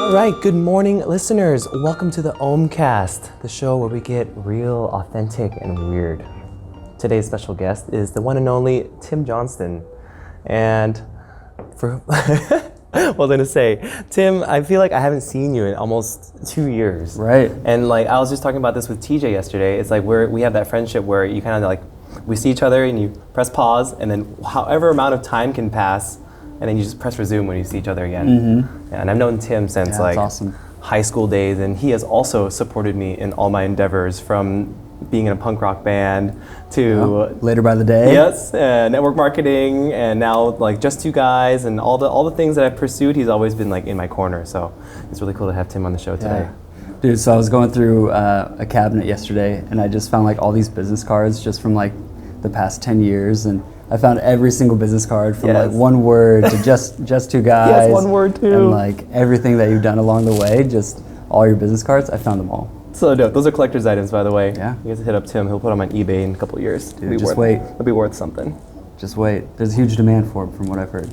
All right, good morning, listeners. Welcome to the OMCast, the show where we get real, authentic, and weird. Today's special guest is the one and only Tim Jonhston. And for, I was gonna say, Tim, I feel like I haven't seen you in almost 2 years. Right. And like, I was just talking about this with TJ yesterday. It's like we have that friendship where you kind of like, we see each other and you press pause, and then however amount of time can pass, and then you just press resume when you see each other again. Mm-hmm. And I've known Tim since high school days, and he has also supported me in all my endeavors, from being in a punk rock band to Later by the Day. Yes, network marketing, and now like Just Two Guys, and all the things that I've pursued. He's always been like in my corner. So it's really cool to have Tim on the show today. Dude, so I was going through a cabinet yesterday, and I just found like all these business cards just from like the past 10 years, and I found every single business card from like one word to just Two Guys. Yes, one word too. And like everything that you've done along the way, just all your business cards, I found them all. So dope. Those are collector's items, by the way. Yeah. You guys hit up Tim. He'll put them on eBay in a couple of years. Dude, just wait. It'll be worth something. Just wait. There's a huge demand for them, from what I've heard.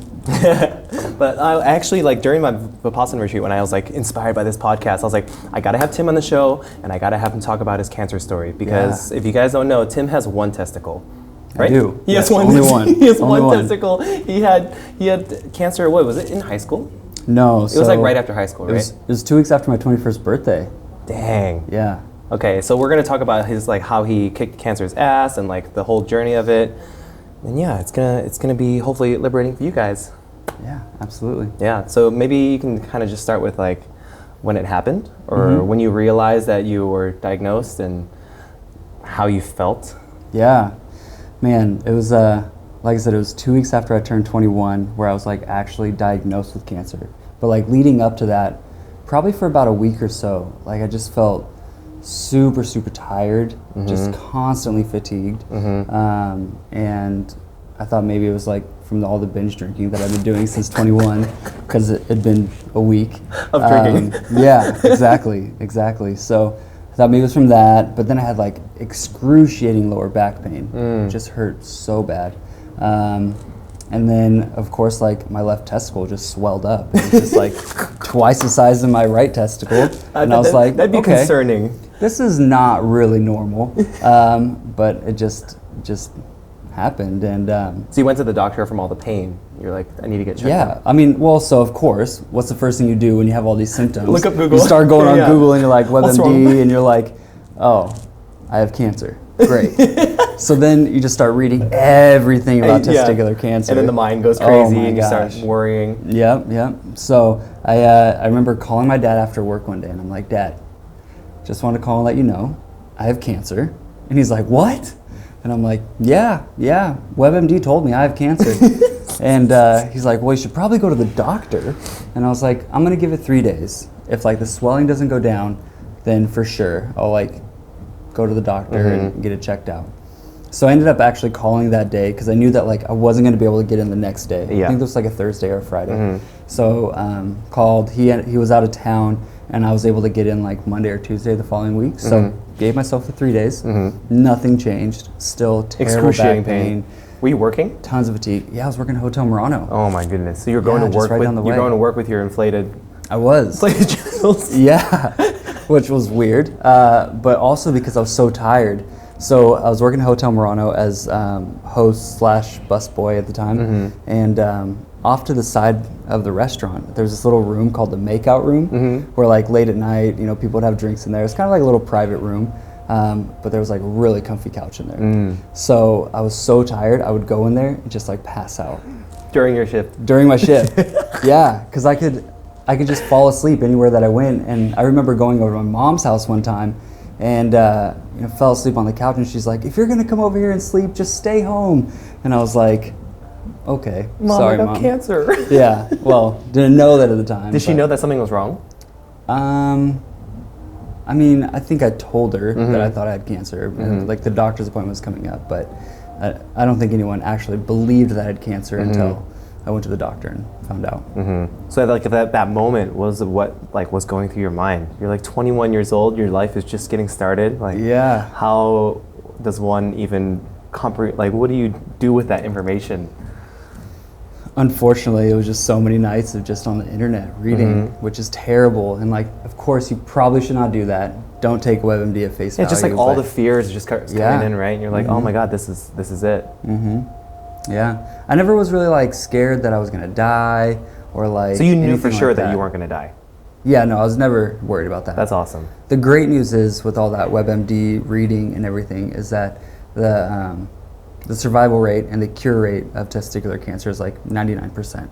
But I actually, like, during my Vipassana retreat, when I was like inspired by this podcast, I was like, I gotta have Tim on the show, and I gotta have him talk about his cancer story, because if you guys don't know, Tim has one testicle. Right? I do. He has only one. He has only one testicle. He had cancer. What was it, in high school? No, it was like right after high school, right? It was 2 weeks after my 21st birthday. Dang. Yeah. Okay, so we're gonna talk about his, like, how he kicked cancer's ass and like the whole journey of it. And yeah, it's gonna be hopefully liberating for you guys. Yeah, absolutely. Yeah, so maybe you can kind of just start with like when it happened, or when you realized that you were diagnosed, and how you felt. Yeah, man, it was like I said, it was 2 weeks after I turned 21 where I was like actually diagnosed with cancer. But like leading up to that, probably for about a week or so, like I just felt super tired, just constantly fatigued, and I thought maybe it was like from all the binge drinking that I've been doing since 21, because it had been a week of drinking. Yeah, exactly. So I thought maybe it was from that, but then I had like excruciating lower back pain. It just hurt so bad. And then, of course, like my left testicle just swelled up. It was just like twice the size of my right testicle. And I was like, that'd be okay, concerning. This is not really normal. But it just happened. And so you went to the doctor from all the pain. You're like, I need to get checked out. I mean, well, so of course, what's the first thing you do when you have all these symptoms? Look up Google. You start going on Google and you're like, What's wrong? WebMD, and you're like, oh, I have cancer. Great. So then you just start reading everything about testicular cancer. And then the mind goes crazy and you start worrying. Yep. So I remember calling my dad after work one day, and I'm like, Dad, just want to call and let you know I have cancer. And he's like, what? And I'm like, yeah, WebMD told me I have cancer. And he's like, well, you should probably go to the doctor. And I was like, I'm going to give it 3 days. If like the swelling doesn't go down, then for sure I'll like go to the doctor and get it checked out. So I ended up actually calling that day, because I knew that like I wasn't going to be able to get in the next day. I think it was like a Thursday or a Friday. So called, he was out of town, and I was able to get in like Monday or Tuesday the following week. So gave myself the 3 days. Nothing changed. Still terrible Excruciating back pain. Were you working? Tons of fatigue. Yeah, I was working at Hotel Murano. Oh my goodness. So you're going to work you're going to work with your inflated genitals. Yeah, which was weird. But also because I was so tired. So I was working at Hotel Murano as host / busboy at the time, and off to the side of the restaurant, there's this little room called the makeout room, where like late at night, people would have drinks in there. It's kind of like a little private room, but there was like a really comfy couch in there. So I was so tired, I would go in there and just like pass out. During your shift? During my shift, yeah, because I could just fall asleep anywhere that I went. And I remember going over to my mom's house one time, and fell asleep on the couch, and she's like, if you're gonna come over here and sleep, just stay home. And I was like, okay, Mom, sorry, I got Mom. cancer. Yeah, well, didn't know that at the time. Did she know that something was wrong? I mean, I think I told her that I thought I had cancer. And, like the doctor's appointment was coming up, but I don't think anyone actually believed that I had cancer until I went to the doctor and found out. So like that moment was what like was going through your mind? You're like 21 years old, your life is just getting started. Like, yeah. How does one even comprehend? Like, what do you do with that information? unfortunately, it was just so many nights of just on the internet reading, which is terrible. And like, of course, you probably should not do that. Don't take WebMD at face value. Just like all the fears just coming in, right? And you're like, oh my God, this is it. Yeah, I never was really like scared that I was gonna die or like. So you knew for sure that you weren't gonna die. Yeah, no, I was never worried about that. That's awesome. The great news is with all that WebMD reading and everything is that the survival rate and the cure rate of testicular cancer is like 99%.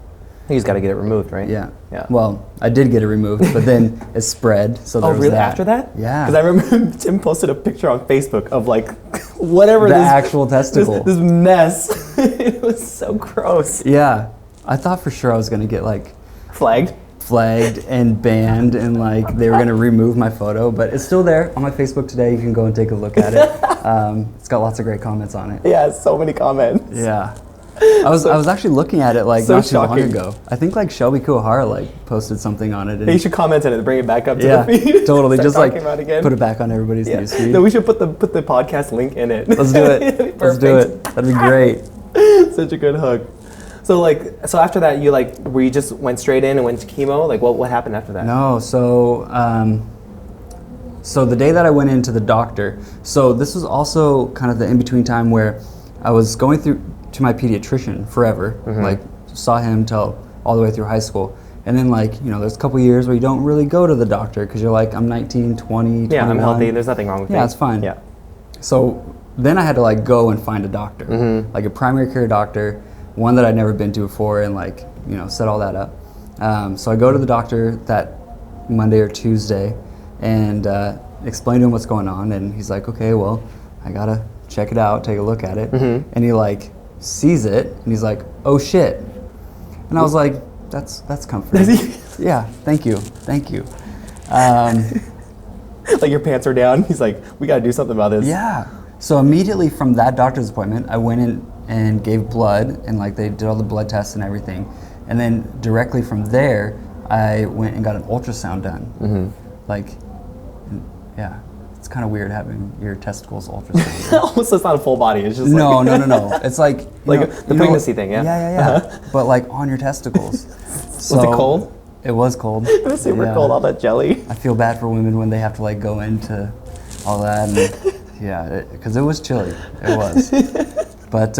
You just got to get it removed, right? Yeah. Well, I did get it removed, but then it spread. So there was really? that. After that? Yeah. Because I remember Tim posted a picture on Facebook of like whatever the actual testicle. This mess. It was so gross. Yeah. I thought for sure I was going to get like flagged and banned, and like they were going to remove my photo, but it's still there on my Facebook today. You can go and take a look at it. It's got lots of great comments on it. Yeah, so many comments. Yeah. I was actually looking at it like not too long ago. I think like Shelby Kuwahara like posted something on it. And you should comment on it and bring it back up to the feed. Totally. Just like put it back on everybody's newsfeed. No, we should put the podcast link in it. Let's do it. Let's do it. That'd be great. Such a good hook. So after that, were you just went straight in and went to chemo? Like what happened after that? No, so the day that I went into the doctor, so this was also kind of the in-between time where I was going through to my pediatrician forever, like saw him till all the way through high school. And then there's a couple years where you don't really go to the doctor because you're like, I'm 19, 20, 21. Yeah, I'm healthy, there's nothing wrong with me. Yeah, it's fine. Yeah. So then I had to go and find a doctor, like a primary care doctor, one that I'd never been to before, and set all that up. So I go to the doctor that Monday or Tuesday and explain to him what's going on, and he's like, okay, well, I gotta check it out, take a look at it. And he sees it, and he's like, oh shit. And I was like, that's comforting. Yeah, thank you. Like your pants are down, he's like, we gotta do something about this. Yeah. So immediately from that doctor's appointment, I went in and gave blood, and they did all the blood tests and everything. And then directly from there, I went and got an ultrasound done. Yeah, it's kind of weird having your testicles ultrasound. So it's not a full body, it's just No. It's like the pregnancy thing, yeah? Yeah. But on your testicos. Was it cold? It was cold. It was super cold, all that jelly. I feel bad for women when they have to go into all that, and because it was chilly. It was. But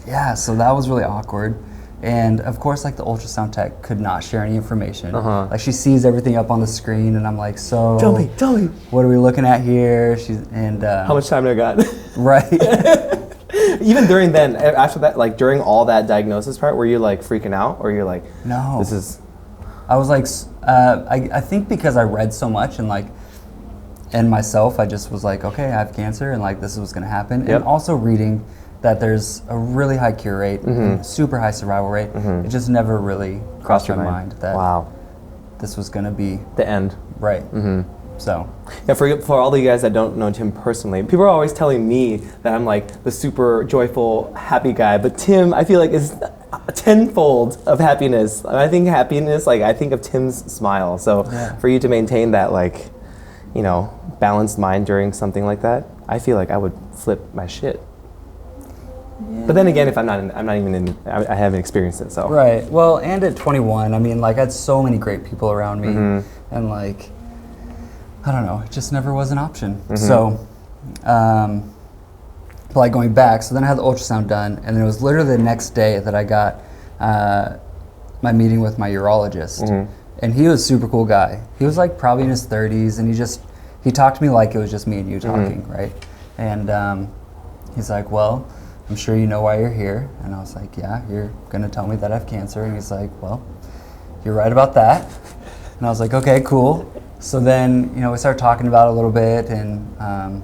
yeah, so that was really awkward. And of course, the ultrasound tech could not share any information. She sees everything up on the screen, and I'm like, so tell me, what are we looking at here? How much time do I got? Right. Even during then, after that, during all that diagnosis part, were you freaking out, or you're like, no, this is? I was I think because I read so much and myself, I just was like, okay, I have cancer, and this is what's gonna happen. Yep. And also reading that there's a really high cure rate, and super high survival rate. It just never really crossed my mind that this was gonna be the end. Right. So. Yeah, for all of you guys that don't know Tim personally, people are always telling me that I'm the super joyful, happy guy, but Tim, I feel is tenfold of happiness. I think happiness, I think of Tim's smile. So for you to maintain that, balanced mind during something like that, I feel I would flip my shit. Yeah. But then again, if I haven't experienced it, so. Right. Well, and at 21, I had so many great people around me, and I don't know, it just never was an option. So, going back, so then I had the ultrasound done, and then it was literally the next day that I got my meeting with my urologist. And he was a super cool guy. He was probably in his 30s, and he talked to me like it was just me and you talking, right? And he's like, well, I'm sure you know why you're here. And I was like, yeah, you're gonna tell me that I have cancer. And he's like, well, you're right about that. And I was like, okay, cool. So then, we started talking about it a little bit, and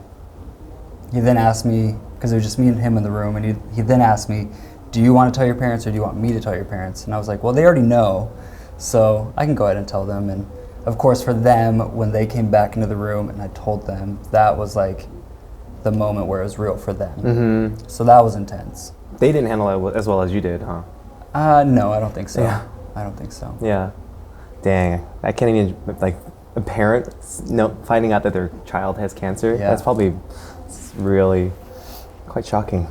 he then asked me, because it was just me and him in the room, and he then asked me, do you want to tell your parents, or do you want me to tell your parents? And I was like, well, they already know, so I can go ahead and tell them. And of course, for them, when they came back into the room and I told them, that was the moment where it was real for them. So that was intense. They didn't handle it as well as you did, huh? No, I don't think so. Yeah. I don't think so. Yeah. Dang, I can't even, a parent finding out that their child has cancer, that's probably really quite shocking.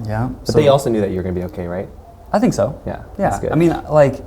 Yeah. But they also knew that you were going to be okay, right? I think so. Yeah. Yeah. That's good. I mean, like,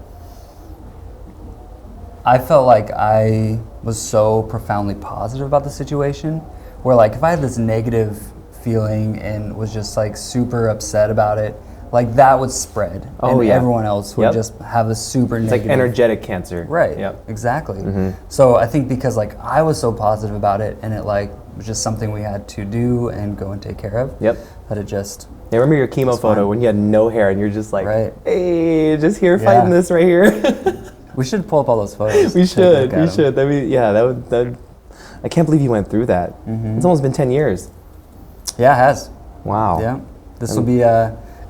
I felt like I was so profoundly positive about the situation, where like if I had this negative feeling and was just like super upset about it, like that would spread, and everyone else would just have a super negative. It's like energetic cancer. Right. Yep. Exactly. So I think because like I was so positive about it, and it like was just something we had to do and go and take care of. Yep. That it just. I remember your chemo photo when you had no hair, and you're just like, hey, just here fighting this right here. We should pull up all those photos. We should. That would. I can't believe you went through that. It's almost been 10 years. Yeah, it has. Wow. Yeah. This will be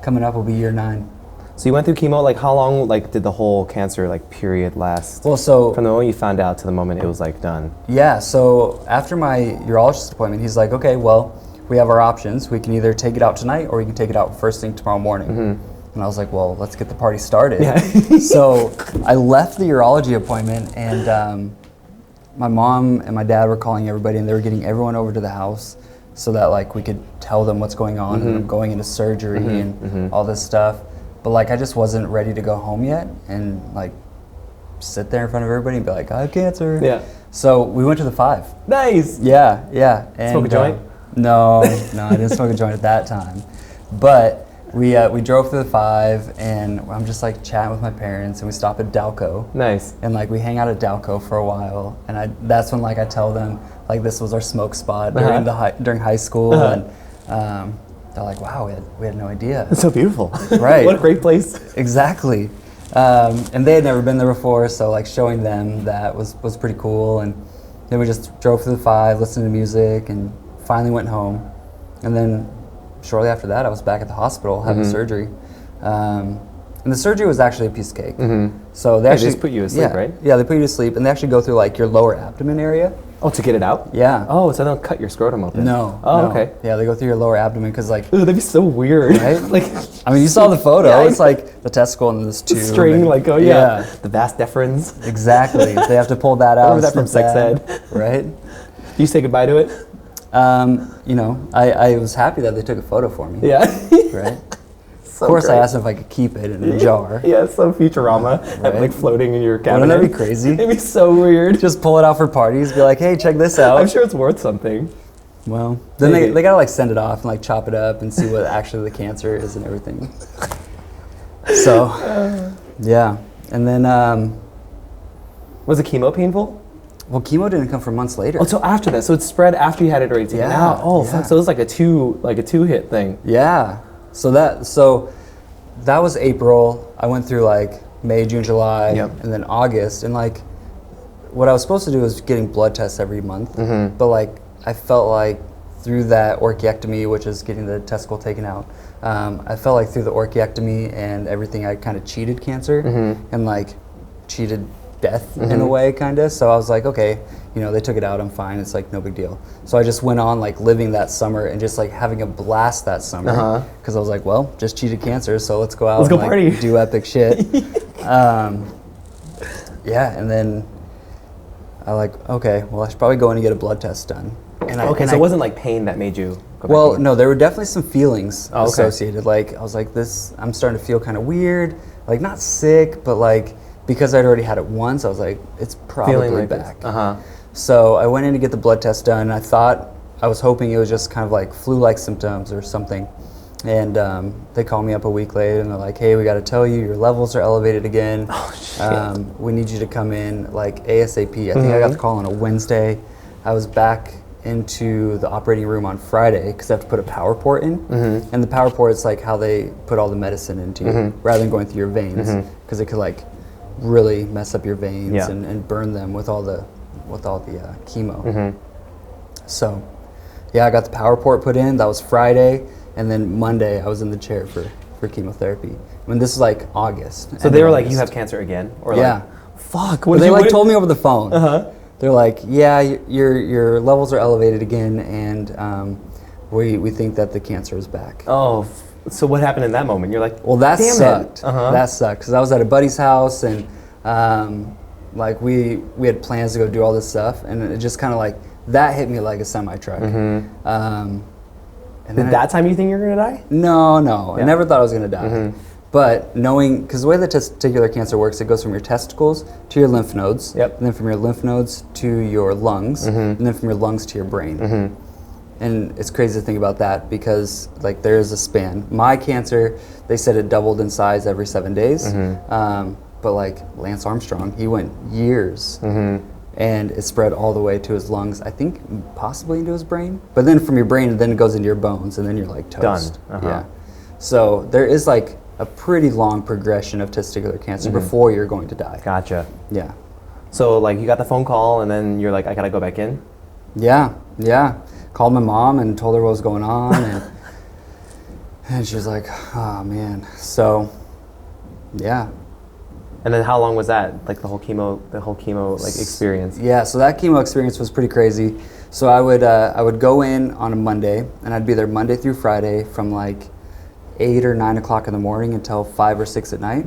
coming up. Will be year 9. So you went through chemo. Like, how long did the whole cancer period last? Well, so from the moment you found out to the moment it was done. Yeah. So after my urologist appointment, he's like, okay, well, we have our options. We can either take it out tonight, or we can take it out first thing tomorrow morning. And I was like, well, let's get the party started. Yeah. So I left the urology appointment, and my mom and my dad were calling everybody, and they were getting everyone over to the house so that like we could tell them what's going on, and I'm going into surgery and all this stuff. But like I just wasn't ready to go home yet and like sit there in front of everybody and be like, I have cancer. Yeah. So we went to the 5. Nice. Yeah, yeah. And, smoke a joint? No, I didn't smoke a joint at that time. But we drove through the 5, and I'm just like chatting with my parents, and we stop at Dalco. Nice. And like we hang out at Dalco for a while, and that's when like I tell them like this was our smoke spot during high school, and they're like, wow, we had no idea. It's so beautiful. Right. What a great place. Exactly. And they had never been there before, so like showing them that was pretty cool. And then we just drove through the 5, listened to music, and finally went home. And then shortly after that, I was back at the hospital having surgery. And the surgery was actually a piece of cake. So they actually just put you to sleep, right? Yeah, they put you to sleep, and they actually go through like your lower abdomen area. Oh, to get it out? Yeah. Oh, so they don't cut your scrotum open? No. Oh, no. okay. Yeah, they go through your lower abdomen because like. Ooh, that'd be so weird. Right? Like, I mean, you saw the photo. It's like the testicle and this tube. String, the vas deferens. Exactly. They have to pull that out. Remember that from sex ed? Right. Do you say goodbye to it? I was happy that they took a photo for me. Yeah. Right. So of course, great. I asked them if I could keep it in a jar. Yeah, some Futurama, like floating in your cabinet. Wouldn't that be crazy? It'd be so weird. Just pull it out for parties, be like, hey, check this out. I'm sure it's worth something. Well, then they gotta like send it off and like chop it up and see what actually the cancer is and everything. So, yeah. And then, was the chemo painful? Well, chemo didn't come for months later. Oh, so after that, so it spread after you had it already taken out. Oh, yeah. fuck. So it was like a two hit thing. Yeah. So that was April. I went through like May, June, July, and then August. And like, what I was supposed to do was getting blood tests every month. But like, I felt like through that orchiectomy, which is getting the testicle taken out, I felt like through the orchiectomy and everything, I kind of cheated cancer and like cheated death in a way, kind of. So I was like, okay, they took it out, I'm fine, it's like no big deal. So I just went on like living that summer and just like having a blast that summer, because I was like, well, just cheated cancer, so let's go out and party. Like, do epic shit. And then I like, okay, well, I should probably go in and get a blood test done. So it wasn't like pain that made you go well, back no, there were definitely some feelings associated. Like, I was like, I'm starting to feel kind of weird, like not sick, but like, because I'd already had it once, I was like, it's probably like back. This. So I went in to get the blood test done, and I was hoping it was just kind of like flu-like symptoms or something. And they called me up a week later, and they're like, hey, we got to tell you, your levels are elevated again. Oh, shit. We need you to come in like ASAP. I think I got the call on a Wednesday. I was back into the operating room on Friday because I have to put a power port in. And the power port is like how they put all the medicine into you, rather than going through your veins, because it could like really mess up your veins and burn them with all the chemo. So I got the power port put in. That was Friday, and then Monday I was in the chair for chemotherapy. I mean, this is like August. So they were like, you have cancer again? Or like, fuck. What they like told me over the phone. They're like, yeah, your levels are elevated again, and we think that the cancer is back. Oh, so what happened in that moment? You're like, well, that damn sucked. It. That sucked, because I was at a buddy's house, and like we had plans to go do all this stuff, and it just kind of like, that hit me like a semi-truck. And Did that time you think you're gonna die? No, Yeah. I never thought I was gonna die. But knowing, because the way the testicular cancer works, it goes from your testicles to your lymph nodes, Yep. and then from your lymph nodes to your lungs, and then from your lungs to your brain. And it's crazy to think about that because like there is a span. My cancer, they said it doubled in size every 7 days. But like Lance Armstrong, he went years. And it spread all the way to his lungs, I think possibly into his brain. But then from your brain, then it goes into your bones, and then you're like toast. Done. Yeah. So there is like a pretty long progression of testicular cancer before you're going to die. Gotcha. Yeah. So like you got the phone call and then you're like, I gotta go back in? Yeah. Called my mom and told her what was going on, and she was like, oh man. So, yeah. And then how long was that? Like the whole chemo like experience? Yeah, so that chemo experience was pretty crazy. So I would go in on a Monday, and I'd be there Monday through Friday from like 8 or 9 o'clock in the morning until 5 or 6 at night.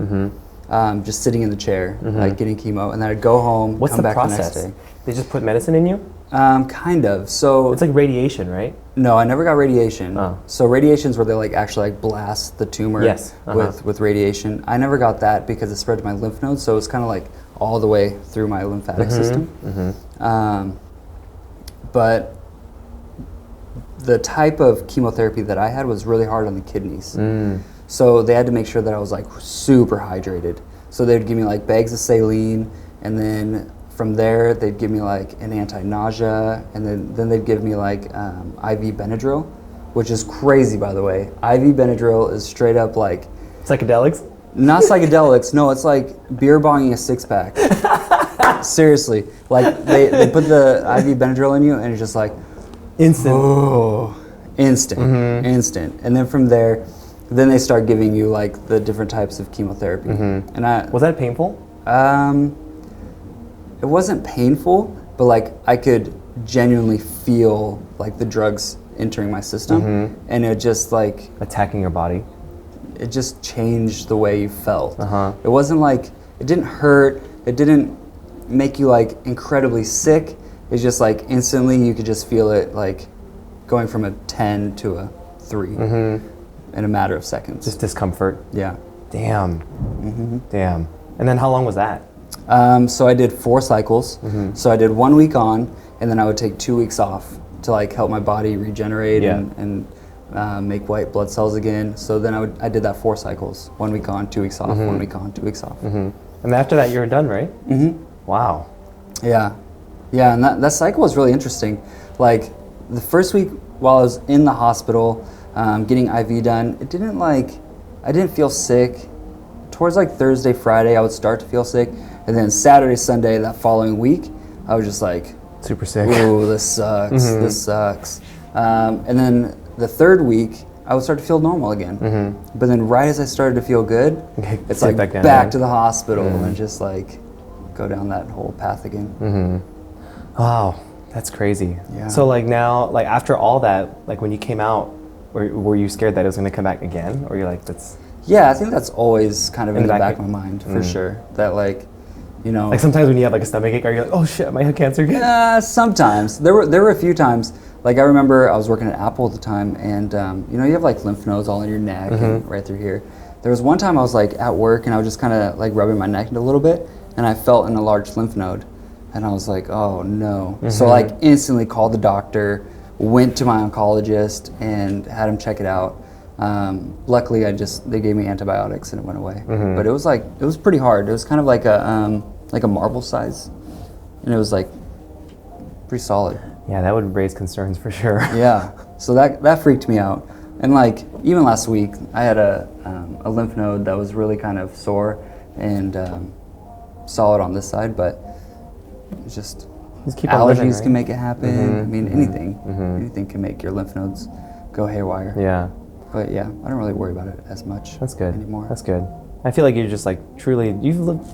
Just sitting in the chair, like getting chemo, and then I'd go home. What's come the back process? The next day. They just put medicine in you? Kind of. So It's like radiation, right? no, I never got radiation. Oh. So radiation's where they like actually like blast the tumor Yes. with radiation. I never got that because it spread to my lymph nodes, so it's kind of like all the way through my lymphatic system. But the type of chemotherapy that I had was really hard on the kidneys. So they had to make sure that I was like super hydrated. So they'd give me like bags of saline, and then from there they'd give me like an anti-nausea, and then they'd give me like IV Benadryl, which is crazy, by the way. IV Benadryl is straight up like Psychedelics? not psychedelics. No, it's like beer bonging a 6-pack. Seriously, like they put the IV Benadryl in you, and it's just like Instant. oh, instant. And then from there, then they start giving you like the different types of chemotherapy. And Was that painful? it wasn't painful, but like I could genuinely feel like the drugs entering my system, and it just like Attacking your body? it just changed the way you felt. It wasn't like, it didn't hurt, it didn't make you like incredibly sick. It's just like instantly you could just feel it like going from a 10 to a 3 in a matter of seconds. Just discomfort? Yeah. Damn. Damn. And then how long was that? So I did 4 cycles. So I did 1 week on, and then I would take 2 weeks off to like help my body regenerate and make white blood cells again. So then I did that 4 cycles. 1 week on, 2 weeks off, 1 week on, 2 weeks off. And after that, you were done, right? Wow. Yeah, and that cycle was really interesting. Like the first week while I was in the hospital getting IV done, I didn't feel sick. Towards like Thursday, Friday, I would start to feel sick, and then Saturday, Sunday, that following week, I was just like, super sick. Ooh, this sucks. This sucks. And then the third week, I would start to feel normal again. But then right as I started to feel good, it's like back to the hospital and just like go down that whole path again. Wow, that's crazy. Yeah. So like now, like after all that, like when you came out, were you scared that it was going to come back again? Or you're like, that's... Yeah, I think that's always kind of in the back of my mind, for sure. That like, you know... Like sometimes when you have like a stomachache, are you like, oh shit, I might have cancer again? Sometimes. There were a few times. Like I remember I was working at Apple at the time, and you know, you have like lymph nodes all in your neck and right through here. There was one time I was like at work, and I was just kind of like rubbing my neck a little bit, and I felt in a large lymph node, and I was like, oh no. So like instantly called the doctor, went to my oncologist, and had him check it out. Luckily, they gave me antibiotics, and it went away. But it was pretty hard. It was kind of like a marble size, and it was like pretty solid. Yeah, that would raise concerns for sure. Yeah, so that freaked me out. And like even last week, I had a lymph node that was really kind of sore and solid on this side, but it's just keep on allergies living, right? can make it happen. I mean, anything can make your lymph nodes go haywire. Yeah. But yeah, I don't really worry about it as much. That's good. Anymore. That's good. I feel like you're just like truly,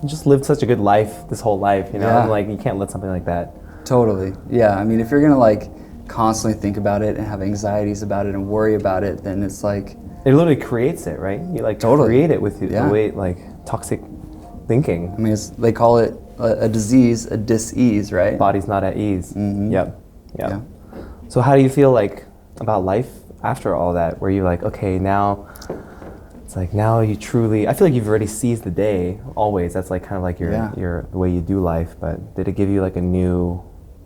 just lived such a good life this whole life, you know? Yeah. And like you can't let something like that. Totally. Yeah. I mean, if you're gonna like constantly think about it and have anxieties about it and worry about it, then it's like It literally creates it, right? You like create it with the way like toxic thinking. I mean, they call it a disease, a dis-ease, right? Body's not at ease. Mm-hmm. Yep. Yeah. So how do you feel like about life after all that? Were you like, okay, now it's like now you truly? I feel like you've already seized the day. Always, that's like kind of like your the way you do life. But did it give you like a new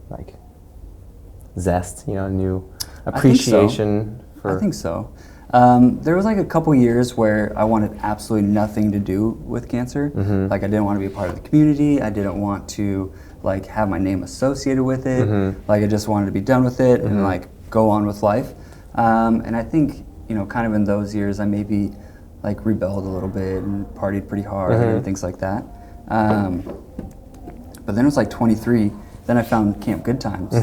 like zest? You know, a new appreciation for? I think so. There was like a couple years where I wanted absolutely nothing to do with cancer. Like I didn't want to be a part of the community. I didn't want to like have my name associated with it. Like I just wanted to be done with it and like go on with life. And I think, you know, kind of in those years I maybe like rebelled a little bit and partied pretty hard and things like that. But then it was like 23, then I found Camp Good Times.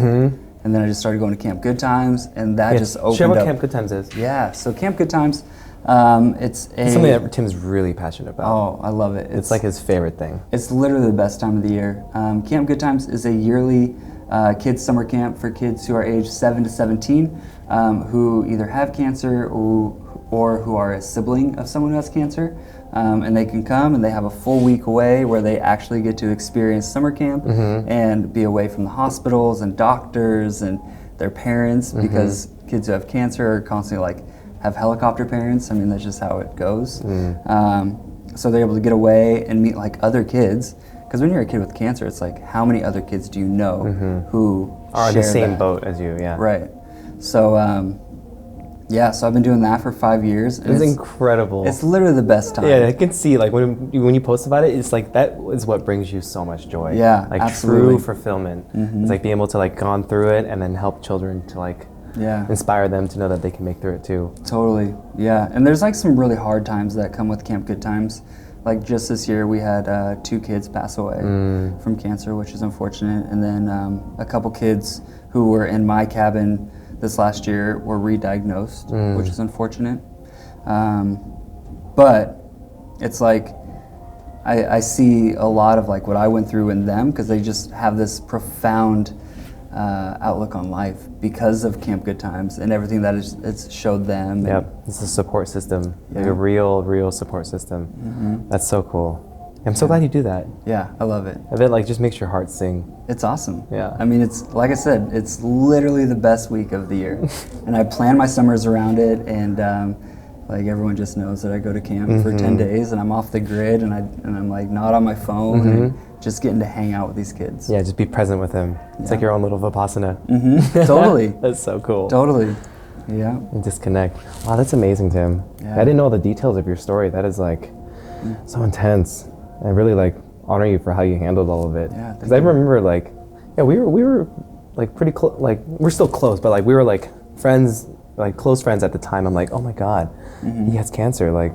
And then I just started going to Camp Good Times, and that just opened Share what up. Camp Good Times is. Yeah, so Camp Good Times, it's something that Tim's really passionate about. Oh, I love it. It's like his favorite thing. It's literally the best time of the year. Camp Good Times is a yearly kids summer camp for kids who are aged 7 to 17 who either have cancer or who are a sibling of someone who has cancer. And they can come and they have a full week away where they actually get to experience summer camp and be away from the hospitals and doctors and their parents because kids who have cancer are constantly like have helicopter parents. I mean, that's just how it goes. So they're able to get away and meet like other kids. Because when you're a kid with cancer, it's like, how many other kids do you know who are in share the same that? boat as you? Yeah. Right. So, yeah, so I've been doing that for 5 years. It's incredible. It's literally the best time. Yeah, I can see like when you post about it, it's like that is what brings you so much joy. Yeah, like absolutely. True fulfillment. It's like being able to like gone through it and then help children to like inspire them to know that they can make through it too. Totally. Yeah, and there's like some really hard times that come with Camp Good Times. Like just this year, we had 2 kids pass away from cancer, which is unfortunate, and then a couple kids who were in my cabin this last year were re-diagnosed, which is unfortunate. But it's like I see a lot of like what I went through in them because they just have this profound outlook on life because of Camp Good Times and everything that it's showed them. Yep, it's a support system, like a real support system. That's so cool. I'm so glad you do that. Yeah, I love it. I bet like just makes your heart sing. It's awesome. Yeah. I mean, it's like I said, it's literally the best week of the year, and I plan my summers around it. And like everyone just knows that I go to camp for 10 days, and I'm off the grid, and I'm like not on my phone, and just getting to hang out with these kids. Yeah, just be present with them. It's like your own little Vipassana. Totally. That's so cool. Totally. Yeah. And disconnect. Wow, that's amazing, Tim. Yeah. I didn't know all the details of your story. That is like so intense. I really like honor you for how you handled all of it. Yeah, because I remember like, yeah, we were like pretty close. Like we're still close, but like we were like friends, like close friends at the time. I'm like, oh my God, he has cancer. Like,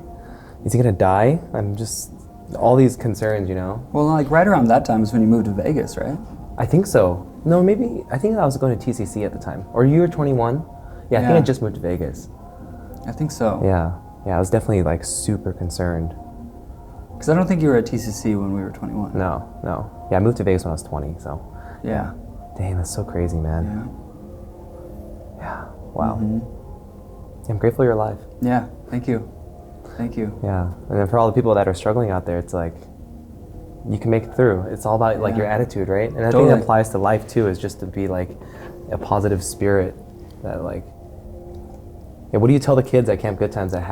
is he gonna die? I'm just all these concerns, you know. Well, like right around that time is when you moved to Vegas, right? I think so. No, maybe I think I was going to TCC at the time. Or you were 21? Yeah, I think I just moved to Vegas. I think so. Yeah, I was definitely like super concerned. Because I don't think you were at TCC when we were 21. No. Yeah, I moved to Vegas when I was 20, so. Yeah. Dang, that's so crazy, man. Yeah. Wow. I'm grateful you're alive. Yeah, thank you. Thank you. Yeah, and then for all the people that are struggling out there, it's like, you can make it through. It's all about like your attitude, right? And I think that applies to life too, is just to be like a positive spirit that like, yeah, what do you tell the kids at Camp Good Times that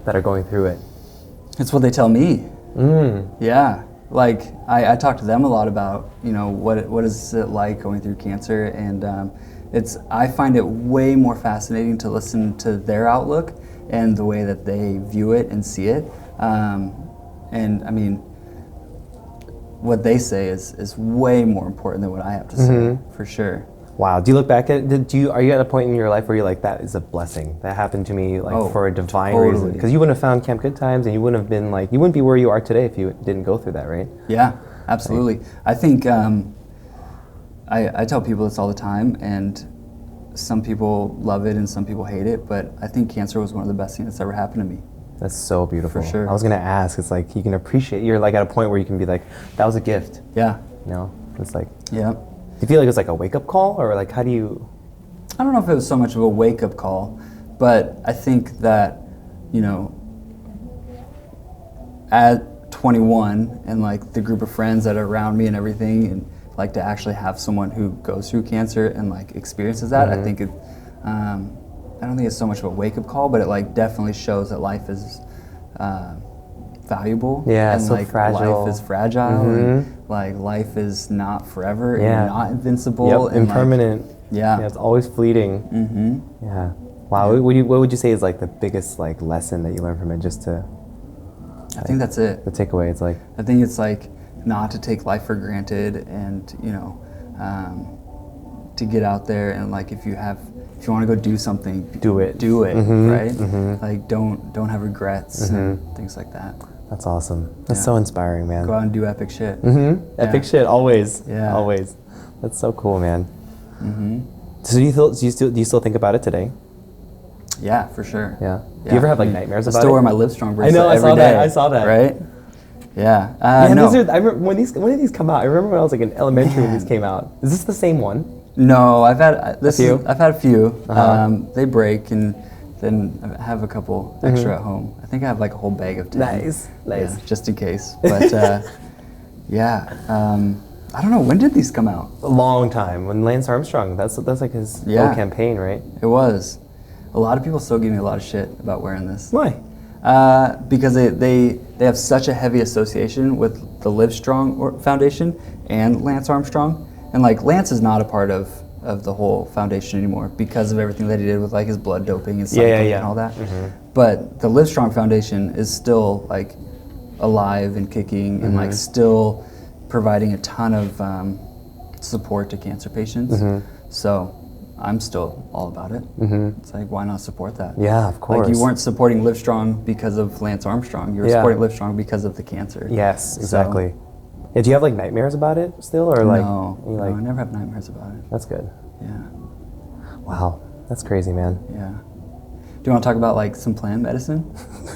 are going through it? It's what they tell me. Yeah, like I talk to them a lot about, you know, what is it like going through cancer, and I find it way more fascinating to listen to their outlook and the way that they view it and see it. And I mean, what they say is way more important than what I have to say, for sure. Wow. Do you look back at it? Are you at a point in your life where you're like, that is a blessing? That happened to me like for a divine reason. Because you wouldn't have found Camp Good Times, and you wouldn't be where you are today if you didn't go through that, right? Yeah, absolutely. I think I tell people this all the time, and some people love it and some people hate it, but I think cancer was one of the best things that's ever happened to me. That's so beautiful. For sure. I was gonna ask, it's like you can appreciate, you're like at a point where you can be like, that was a gift. Yeah. You know? It's like, yeah. Do you feel like it was like a wake-up call, or like how do you? I don't know if it was so much of a wake-up call, but I think that, you know, at 21 and like the group of friends that are around me and everything, and like to actually have someone who goes through cancer and like experiences that, I think I don't think it's so much of a wake-up call, but it like definitely shows that life is valuable. Yeah, and so like fragile. life is fragile, and like life is not forever, and Yeah. you're not invincible, Yep, and impermanent. Like, yeah, It's always fleeting. mm-hmm. Yeah. Wow. What would you say is like the biggest like lesson that you learned from it? Just to I think that's it. the takeaway. It's like I think it's like not to take life for granted, and to get out there and like if you want to go do something, do it. Mm-hmm. Right? Mm-hmm. Like don't have regrets and things like that. That's awesome. That's Yeah. so inspiring, man. Go out and do epic shit. Mm-hmm. Epic shit, always. Yeah. Always. That's so cool, man. Mm-hmm. So do you still think about it today? Yeah, for sure. Yeah. Do you ever have like nightmares I about still it? wear my Livestrong I bracelet know. I every saw day, that. I saw that. Right? Yeah. Yeah, No. I remember when did these come out? I remember when I was like in elementary when these came out. Is this the same one? No, I've had I've had a few. Uh-huh. They break, and then I have a couple extra at home. I think I have like a whole bag of 10. Nice. Yeah, just in case. But I don't know, when did these come out? A long time. When Lance Armstrong, that's like his whole campaign, right? It was. A lot of people still give me a lot of shit about wearing this. Why? Because they have such a heavy association with the Livestrong Foundation and Lance Armstrong. And like Lance is not a part of the whole foundation anymore because of everything that he did with like his blood doping and cycling and all that. Mm-hmm. But the Livestrong Foundation is still like alive and kicking and like still providing a ton of support to cancer patients. So I'm still all about it. It's like, why not support that? Yeah, of course. Like you weren't supporting Livestrong because of Lance Armstrong. You were supporting Livestrong because of the cancer. Yes, exactly. Yeah, do you have like nightmares about it still, or like? No, you like, no, I never have nightmares about it. That's good. Yeah, Wow, that's crazy, man. yeah. Do you want to talk about like some plant medicine?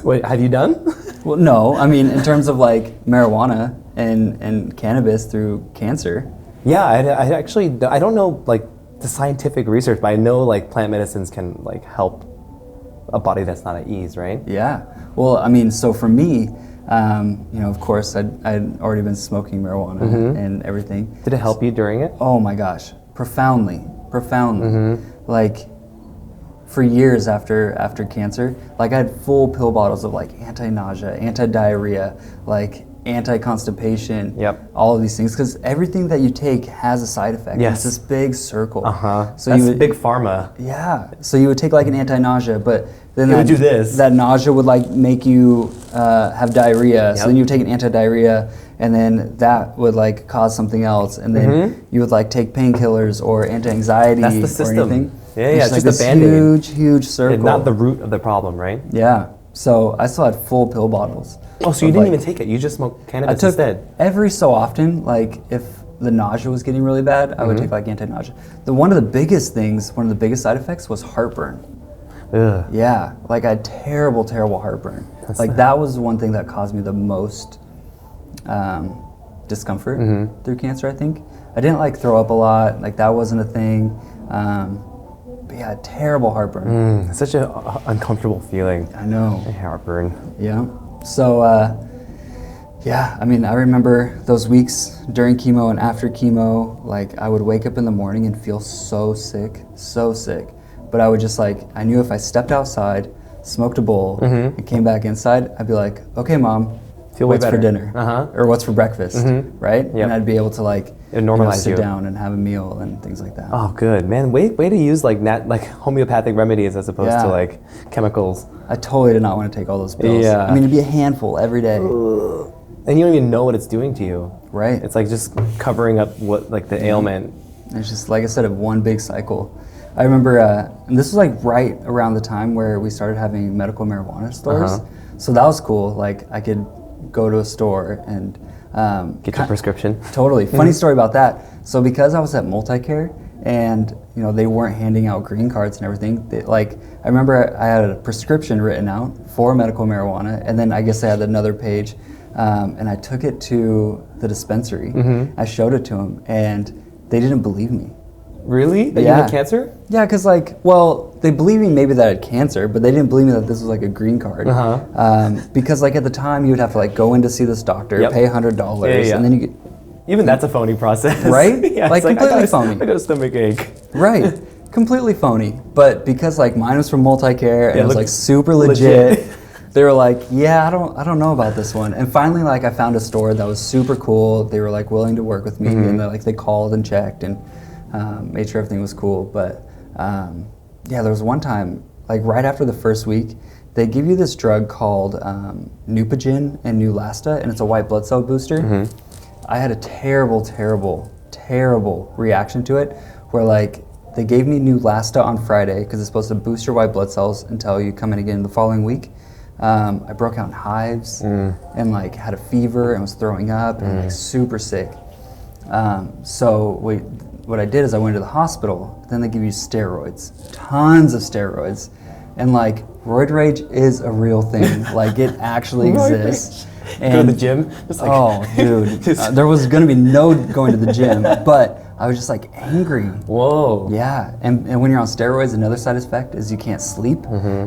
Wait, have you done? Well, no. I mean, in terms of like marijuana and cannabis through cancer. Yeah, I actually I don't know like the scientific research, but I know like plant medicines can like help a body that's not at ease, right? Yeah. Well, I mean, so for me, of course, I'd already been smoking marijuana and everything. Did it help you during it? Oh my gosh, profoundly. Like, for years after cancer, like I had full pill bottles of like anti-nausea, anti-diarrhea, like anti-constipation, all of these things, because everything that you take has a side effect. Yes. It's this big circle. So that's big pharma. Yeah. So you would take like an anti-nausea, but then You would do this. That nausea would like make you have diarrhea. So then you would take an anti-diarrhea, and then that would like cause something else, and then you would like take painkillers or anti-anxiety. That's the system. Or anything. Yeah, It's it's like just a this Band-Aid. huge circle. And not the root of the problem, right? Yeah. So I still had full pill bottles. Oh, so you didn't even take it? You just smoked cannabis I took instead? every so often, like if the nausea was getting really bad, I would take like anti-nausea. One of the biggest side effects was heartburn. Ugh. Yeah, like I had terrible heartburn. That was one thing that caused me the most discomfort through cancer, I think. I didn't like throw up a lot, like that wasn't a thing. But yeah, terrible heartburn. It's such an uncomfortable feeling. I know. Heartburn. Yeah. So, I mean, I remember those weeks during chemo and after chemo, like I would wake up in the morning and feel so sick. But I would just like, I knew if I stepped outside, smoked a bowl, and came back inside, I'd be like, okay, Mom, Feel way what's for better. dinner? Or what's for breakfast, right? Yep. And I'd be able to like normalize sit you. down and have a meal and things like that. Oh, good, man. Way to use like homeopathic remedies as opposed to like chemicals. I totally did not want to take all those pills. Yeah. I mean, it'd be a handful every day. And you don't even know what it's doing to you. Right. It's like just covering up what like the ailment. It's just, like I said, one big cycle. I remember, and this was like right around the time where we started having medical marijuana stores. So that was cool. Like I could go to a store and Get your prescription. Totally. Funny story about that. So because I was at Multicare and they weren't handing out green cards and everything, I remember I had a prescription written out for medical marijuana, and then I guess I had another page, and I took it to the dispensary. I showed it to them, and they didn't believe me. Really? That you had cancer? Yeah, because they believed me maybe that I had cancer, but they didn't believe me that this was like a green card. Because at the time you would have to go in to see this doctor, pay $100, and then you get... Even that's a phony process. Right? Yeah, completely phony. I got a stomach ache. Right. completely phony. But because like mine was from Multicare and it was like super legit. They were like, yeah, I don't know about this one. And finally, like I found a store that was super cool. They were like willing to work with me, and they called and checked and made sure everything was cool. But there was one time, like right after the first week, they give you this drug called Neupogen and Neulasta, and it's a white blood cell booster. I had a terrible reaction to it, where like they gave me Neulasta on Friday because it's supposed to boost your white blood cells until you come in again the following week. I broke out in hives and like had a fever and was throwing up and like super sick. So what I did is I went to the hospital. Then they give you steroids, tons of steroids, and like roid rage is a real thing. Like it actually exists. And, go to the gym? Just like, oh, dude, there was gonna be no going to the gym, but I was just like angry. Whoa. Yeah, and when you're on steroids, another side effect is you can't sleep.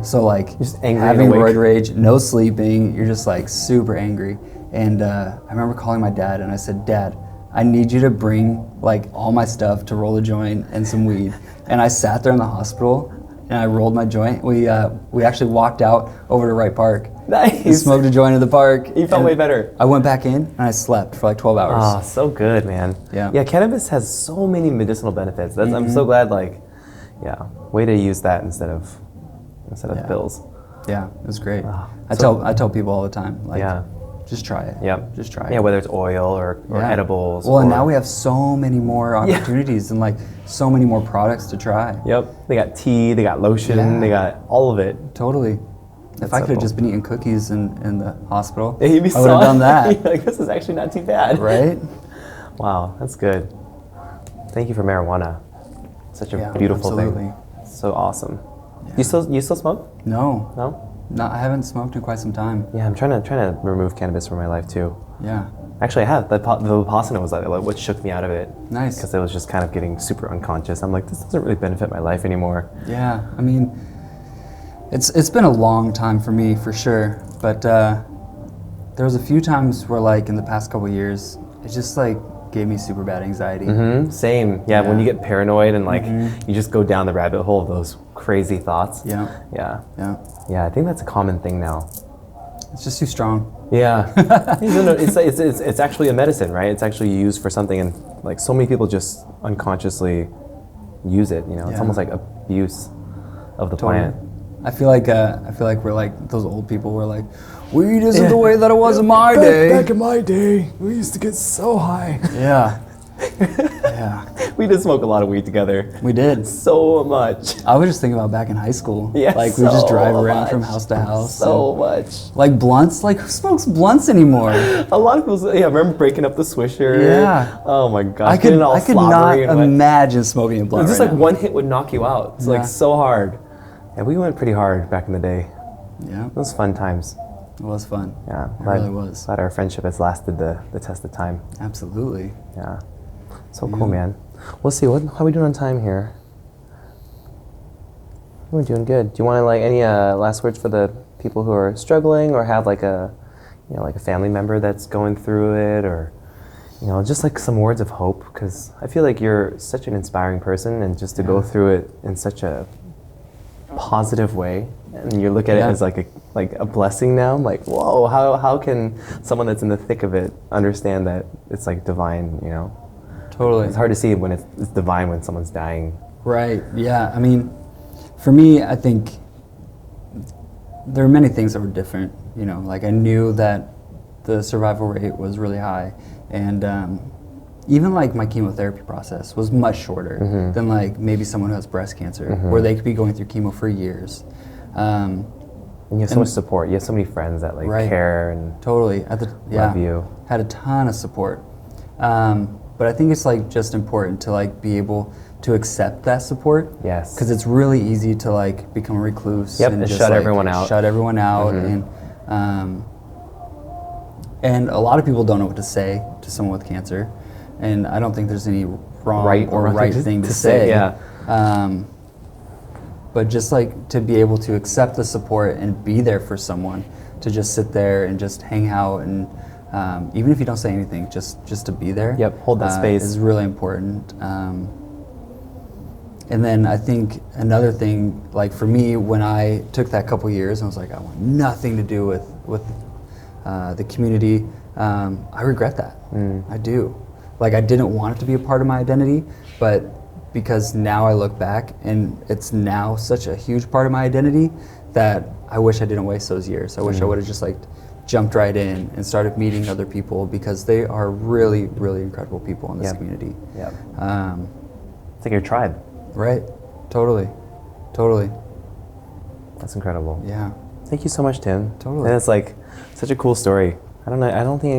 So like just angry having roid rage, no sleeping, you're just like super angry. And I remember calling my dad and I said, Dad, I need you to bring like all my stuff to roll a joint and some weed. And I sat there in the hospital and I rolled my joint. We actually walked out over to Wright Park. Nice. We smoked a joint in the park. You felt way better. I went back in and I slept for like 12 hours. Oh, so good, man. Yeah. Cannabis has so many medicinal benefits. I'm so glad, way to use that instead of pills. Yeah, it was great. Oh, I tell people all the time, like, just try it. Yeah. Just try it. Yeah, whether it's oil or edibles. Well, and now we have so many more opportunities and like so many more products to try. Yep. They got tea, they got lotion, they got all of it. Totally. If I could have just been eating cookies in the hospital, I would have done that. Like, this is actually not too bad. Right? Wow, that's good. Thank you for marijuana. Such a beautiful thing. So awesome. Yeah. You still smoke? No. No, I haven't smoked in quite some time. Yeah, I'm trying to remove cannabis from my life too. Yeah. Actually, I have. The Vipassana was like what shook me out of it. Nice. Because I was just kind of getting super unconscious. I'm like, this doesn't really benefit my life anymore. Yeah, I mean, it's been a long time for me, for sure. But there was a few times where, like, in the past couple of years, it just, like, gave me super bad anxiety. Same. Yeah, when you get paranoid and, like, you just go down the rabbit hole of those crazy thoughts. Yeah, I think that's a common thing now. It's just too strong. Yeah. It's actually a medicine, right? It's actually used for something, and like so many people just unconsciously use it. You know, it's almost like abuse of the plant. I feel like we're like those old people. We're like, weed isn't the way that it was in my day. Back in my day, we used to get so high. Yeah. We did smoke a lot of weed together. We did. So much. I was just thinking about back in high school. Yeah, like we just drive around from house to house. So much. Like blunts. Like who smokes blunts anymore? A lot of people. Yeah, I remember breaking up the Swisher. Yeah. Oh my gosh. I could not imagine smoking a blunt. Just like one hit would knock you out. It's like so hard. And we went pretty hard back in the day. Yeah. It was fun times. It was fun. Yeah. It really was. Glad our friendship has lasted the test of time. Absolutely. Yeah. So cool, man. We'll see. How are we doing on time here? We're doing good. Do you want to any last words for the people who are struggling, or have like a family member that's going through it, or just like some words of hope? Because I feel like you're such an inspiring person, and just to go through it in such a positive way, and you look at it as like a blessing now. I'm like, whoa, how can someone that's in the thick of it understand that it's like divine? Totally. It's hard to see when it's divine when someone's dying. Right. Yeah. I mean, for me, I think there are many things that were different. Like I knew that the survival rate was really high, and even like my chemotherapy process was much shorter than like maybe someone who has breast cancer, where they could be going through chemo for years. And you have so much support. You have so many friends that care and totally love you. Had a ton of support. But I think it's like just important to like be able to accept that support. Yes. Because it's really easy to like become a recluse and just shut everyone out. Shut everyone out, and a lot of people don't know what to say to someone with cancer, and I don't think there's any wrong or right thing to say. Yeah. But just like to be able to accept the support and be there for someone, to just sit there and just hang out and. Even if you don't say anything, just to be there. Yep, hold that space is really important. And then I think another thing, like for me, when I took that couple years, I was like, I want nothing to do with the community. I regret that. I do. Like I didn't want it to be a part of my identity, but because now I look back and it's now such a huge part of my identity that I wish I didn't waste those years. I wish I would have just like jumped right in and started meeting other people, because they are really, really incredible people in this community. Yep. It's like your tribe. Right. Totally. That's incredible. Yeah. Thank you so much, Tim. Totally. And it's like such a cool story. I don't know. I don't think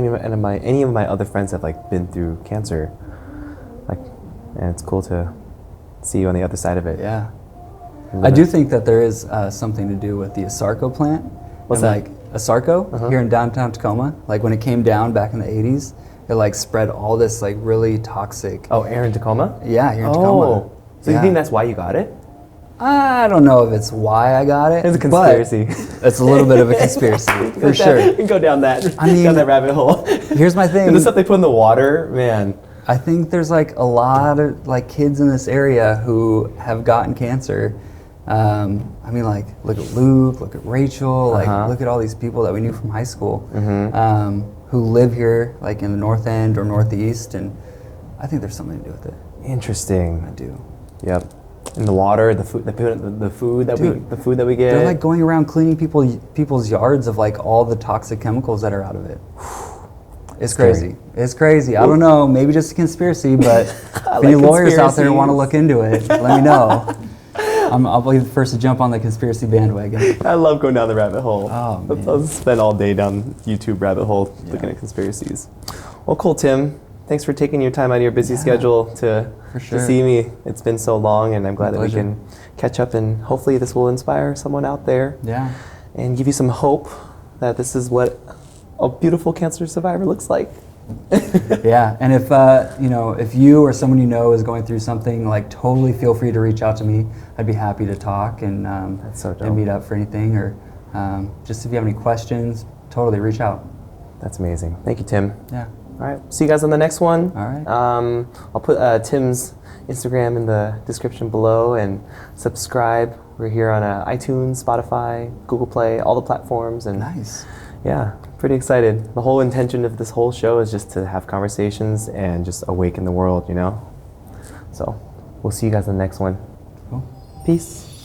any of my other friends have like been through cancer. Like, and it's cool to see you on the other side of it. Yeah. I do think that there is something to do with the Asarco plant. What's and that? Like Asarco here in downtown Tacoma. Like when it came down back in the 80s, it like spread all this like really toxic. Oh, air in Tacoma? Yeah, here in Tacoma. So you think that's why you got it? I don't know if it's why I got it. It's a conspiracy. It's a little bit of a conspiracy, for sure. You can go down that. I mean, down that rabbit hole. Here's my thing. The stuff they put in the water, man. I think there's like a lot of like kids in this area who have gotten cancer. I mean, like look at Luke, look at Rachel, like look at all these people that we knew from high school who live here, like in the North End or Northeast, and I think there's something to do with it. Interesting. I do. Yep. And the water, the food that we get. They're like going around cleaning people's yards of like all the toxic chemicals that are out of it. It's crazy. It's crazy. I don't know. Maybe just a conspiracy, but if any lawyers out there want to look into it, let me know. I'll be the first to jump on the conspiracy bandwagon. I love going down the rabbit hole. Oh, man. I'll spend all day down YouTube rabbit hole looking at conspiracies. Well, cool, Tim. Thanks for taking your time out of your busy schedule to see me. It's been so long, and I'm glad that we can catch up, and hopefully this will inspire someone out there. Yeah. And give you some hope that this is what a beautiful cancer survivor looks like. Yeah, and if you or someone you know is going through something, like totally feel free to reach out to me. I'd be happy to talk and That's so dope. and meet up for anything, or just if you have any questions, totally reach out. That's amazing. Thank you, Tim. Yeah. All right. See you guys on the next one. All right. I'll put Tim's Instagram in the description below, and subscribe. We're here on iTunes, Spotify, Google Play, all the platforms. And Nice. yeah, pretty excited. The whole intention of this whole show is just to have conversations and just awaken the world, you know? So we'll see you guys in the next one. Cool. Peace.